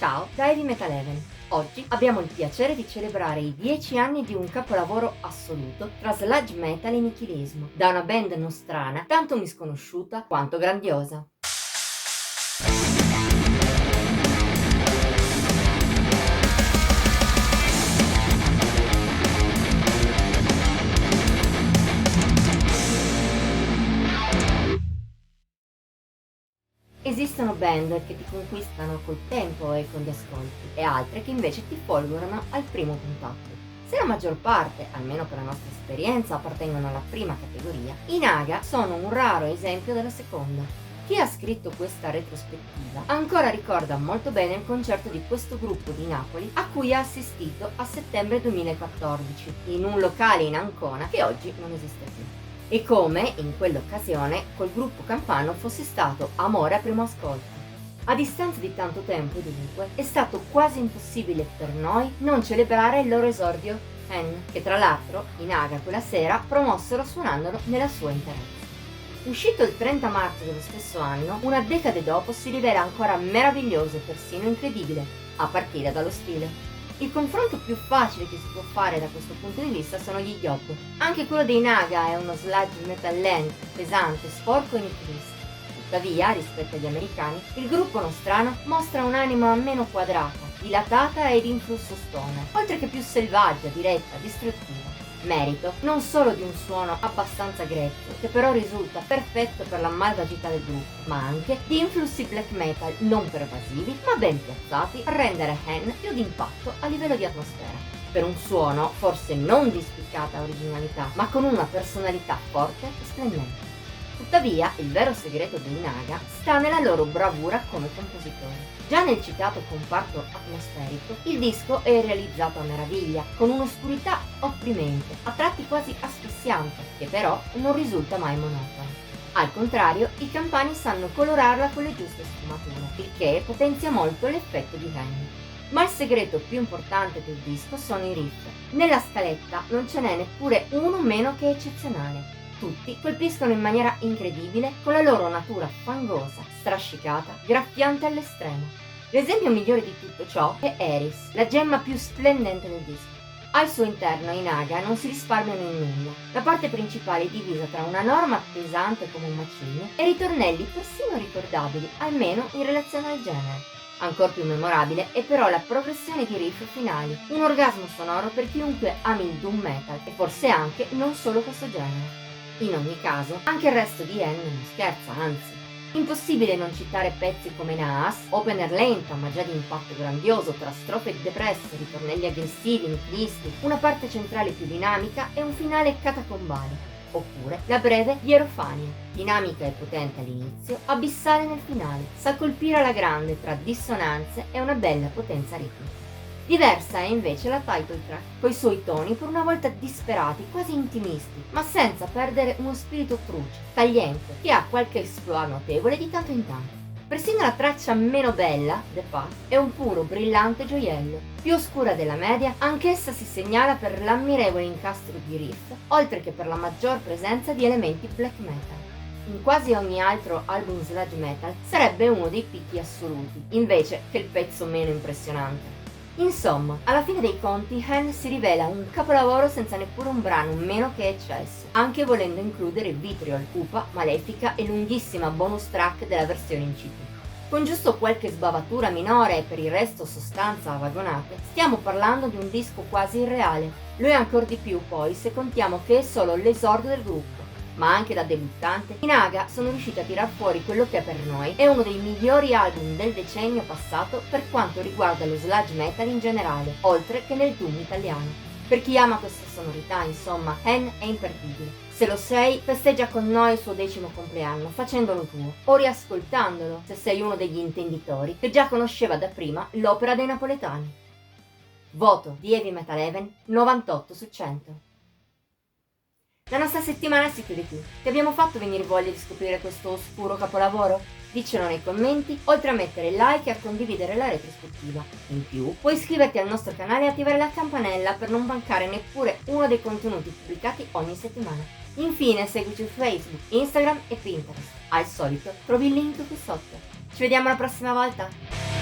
Ciao da Heavy Metal Even. Oggi abbiamo il piacere di celebrare i 10 anni di un capolavoro assoluto tra sludge metal e nichilismo, da una band nostrana tanto misconosciuta quanto grandiosa. Esistono band che ti conquistano col tempo e con gli ascolti, e altre che invece ti folgorano al primo contatto. Se la maggior parte, almeno per la nostra esperienza, appartengono alla prima categoria, i Naga sono un raro esempio della seconda. Chi ha scritto questa retrospettiva ancora ricorda molto bene il concerto di questo gruppo di Napoli a cui ha assistito a settembre 2014 in un locale in Ancona che oggi non esiste più. E come, in quell'occasione, col gruppo campano fosse stato amore a primo ascolto. A distanza di tanto tempo, dunque, è stato quasi impossibile per noi non celebrare il loro esordio Hen, che tra l'altro i Naga quella sera promossero suonandolo nella sua interezza. Uscito il 30 marzo dello stesso anno, una decade dopo si rivela ancora meraviglioso e persino incredibile, a partire dallo stile. Il confronto più facile che si può fare da questo punto di vista sono gli Yob. Anche quello dei Naga è uno sludge metal lento, pesante, sporco e nichilista. Tuttavia, rispetto agli americani, il gruppo nostrano mostra un'anima meno quadrata, dilatata ed in flusso stone, oltre che più selvaggia, diretta, distruttiva. Merito non solo di un suono abbastanza grezzo, che però risulta perfetto per la malvagità del gruppo, ma anche di influssi black metal non pervasivi, ma ben piazzati a rendere Hen più d'impatto a livello di atmosfera. Per un suono forse non di spiccata originalità, ma con una personalità forte e splendente. Tuttavia, il vero segreto dei Naga sta nella loro bravura come compositori. Già nel citato comparto atmosferico, il disco è realizzato a meraviglia, con un'oscurità opprimente, a tratti quasi asfissiante, che però non risulta mai monotona. Al contrario, i campani sanno colorarla con le giuste sfumature, il che potenzia molto l'effetto di Hen. Ma il segreto più importante del disco sono i riff. Nella scaletta non ce n'è neppure uno meno che eccezionale. Tutti colpiscono in maniera incredibile con la loro natura fangosa, strascicata, graffiante all'estremo. L'esempio migliore di tutto ciò è Eris, la gemma più splendente del disco. Al suo interno i Naga non si risparmiano in nulla. La parte principale è divisa tra una norma pesante come un macigno e ritornelli persino ricordabili, almeno in relazione al genere. Ancor più memorabile è però la progressione di riff finali, un orgasmo sonoro per chiunque ami il doom metal e forse anche non solo questo genere. In ogni caso, anche il resto di Hen non scherza, anzi. Impossibile non citare pezzi come Naas, opener lenta ma già di impatto grandioso tra strofe depresse, ritornelli aggressivi, nichilisti, una parte centrale più dinamica e un finale catacombale. Oppure la breve Hierofania, dinamica e potente all'inizio, abissale nel finale, sa colpire alla grande tra dissonanze e una bella potenza ritmica. Diversa è invece la title track, coi suoi toni per una volta disperati, quasi intimisti, ma senza perdere uno spirito truce, tagliente, che ha qualche exploit notevole di tanto in tanto. Persino la traccia meno bella, The Path, è un puro, brillante gioiello. Più oscura della media, anch'essa si segnala per l'ammirevole incastro di riff, oltre che per la maggior presenza di elementi black metal. In quasi ogni altro album sludge metal sarebbe uno dei picchi assoluti, invece che il pezzo meno impressionante. Insomma, alla fine dei conti Hen si rivela un capolavoro senza neppure un brano meno che eccesso, anche volendo includere Vitriol, cupa, malefica e lunghissima bonus track della versione in CD. Con giusto qualche sbavatura minore e per il resto sostanza a vagonate, stiamo parlando di un disco quasi irreale. Lo è ancor di più poi se contiamo che è solo l'esordio del gruppo. Ma anche da debuttante, i Naga sono riusciti a tirar fuori quello che per noi è uno dei migliori album del decennio passato per quanto riguarda lo sludge metal in generale, oltre che nel doom italiano. Per chi ama queste sonorità, insomma, Hen è imperdibile. Se lo sei, festeggia con noi il suo 10° compleanno, facendolo tuo, o riascoltandolo, se sei uno degli intenditori che già conosceva da prima l'opera dei napoletani. Voto di Heavy Metal Even 98 su 100. La nostra settimana si chiude qui. Ti abbiamo fatto venire voglia di scoprire questo oscuro capolavoro? Diccelo nei commenti, oltre a mettere like e a condividere la retrospettiva. In più, puoi iscriverti al nostro canale e attivare la campanella per non mancare neppure uno dei contenuti pubblicati ogni settimana. Infine, seguici su Facebook, Instagram e Pinterest. Al solito, trovi il link qui sotto. Ci vediamo la prossima volta!